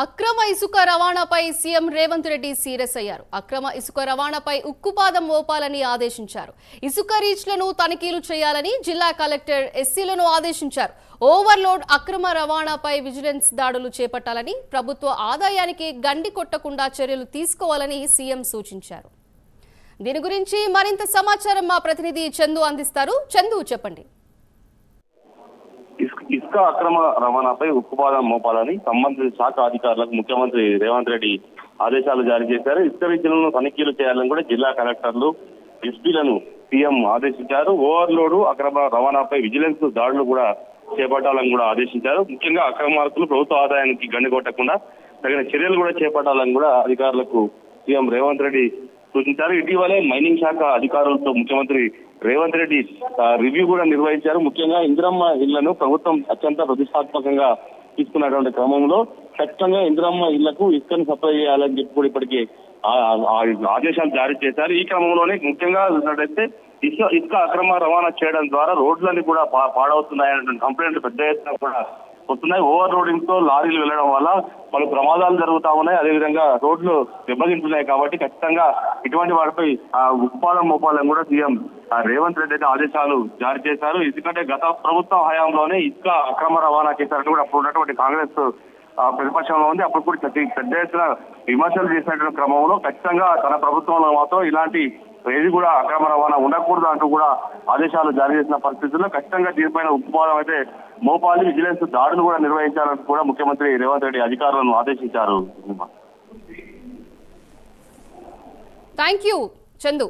అక్రమ ఇసుక రవాణాపై CM Revanth Reddy serious అయ్యారు. అక్రమ ఇసుక రవాణాపై ఉక్కుపాదం మోపాలని ఆదేశించారు. ఇసుక రీచ్లను తనిఖీలు చేయాలని జిల్లా కలెక్టర్ ఎస్సీలను ఆదేశించారు. ఓవర్లోడ్ అక్రమ రవాణాపై విజిలెన్స్ దాడులు చేపట్టాలని, ప్రభుత్వ ఆదాయానికి గండి కొట్టకుండా చర్యలు తీసుకోవాలని సీఎం సూచించారు. దీని గురించి మరింత సమాచారం మా ప్రతినిధి చందు అందిస్తారు. చందు, చెప్పండి. ఇసుక అక్రమ రవాణాపై ఉక్కుపాదం మోపాలని సంబంధిత శాఖ అధికారులకు ముఖ్యమంత్రి రేవంత్ రెడ్డి ఆదేశాలు జారీ చేశారు. ఇసుక రీచ్లను తనిఖీలు చేయాలని కూడా జిల్లా కలెక్టర్లు, ఎస్పీలను సీఎం ఆదేశించారు. ఓవర్లోడ్ అక్రమ రవాణాపై విజిలెన్స్ దాడులు కూడా చేపట్టాలని కూడా ఆదేశించారు. ముఖ్యంగా అక్రమార్కులు ప్రభుత్వ ఆదాయానికి గండి కొట్టకుండా తగిన చర్యలు కూడా చేపట్టాలని కూడా అధికారులకు సీఎం రేవంత్ రెడ్డి సూచించారు. ఇటీవలే మైనింగ్ శాఖ అధికారులతో ముఖ్యమంత్రి రేవంత్ రెడ్డి రివ్యూ కూడా నిర్వహించారు. ముఖ్యంగా ఇందిరమ్మ ఇళ్లను ప్రభుత్వం అత్యంత ప్రతిష్టాత్మకంగా తీసుకున్నటువంటి క్రమంలో ఖచ్చితంగా ఇందిరమ్మ ఇళ్లకు ఇసుకను సప్లై చేయాలని చెప్పి కూడా ఇప్పటికీ ఆదేశాలు జారీ చేశారు. ఈ క్రమంలోనే ముఖ్యంగా చూసినట్టయితే ఇసుక అక్రమ రవాణా చేయడం ద్వారా రోడ్లన్నీ కూడా పాడవుతున్నాయనే కంప్లైంట్లు పెద్ద ఎత్తున కూడా వస్తున్నాయి. ఓవర్ లోడింగ్ తో లారీలు వెళ్లడం వల్ల పలు ప్రమాదాలు జరుగుతా ఉన్నాయి. అదేవిధంగా రోడ్లు దెబ్బతింటున్నాయి. కాబట్టి ఖచ్చితంగా ఇటువంటి వాటిపై ఉత్పాదం మోపాలని కూడా సీఎం రేవంత్ రెడ్డి ఆదేశాలు జారీ చేశారు. ఎందుకంటే గత ప్రభుత్వం హయాంలోనే ఇసుక అక్రమ రవాణా చేశారని కూడా అప్పుడు ఉన్నటువంటి కాంగ్రెస్ ప్రతిపక్షంలో ఉంది. అప్పుడు కూడా పెద్ద ఎత్తున విమర్శలు చేసినటువంటి క్రమంలో ఖచ్చితంగా తన ప్రభుత్వంలో మాత్రం ఇలాంటి ఏది కూడా అక్రమ రవాణా ఉండకూడదు అంటూ కూడా ఆదేశాలు జారీ చేసిన పరిస్థితుల్లో ఖచ్చితంగా దీనిపైన ఉక్కుపాదం అయితే మోపాలి, విజిలెన్స్ దాడులు కూడా నిర్వహించాలని కూడా ముఖ్యమంత్రి రేవంత్ రెడ్డి అధికారులను ఆదేశించారు. Thank you Chandu.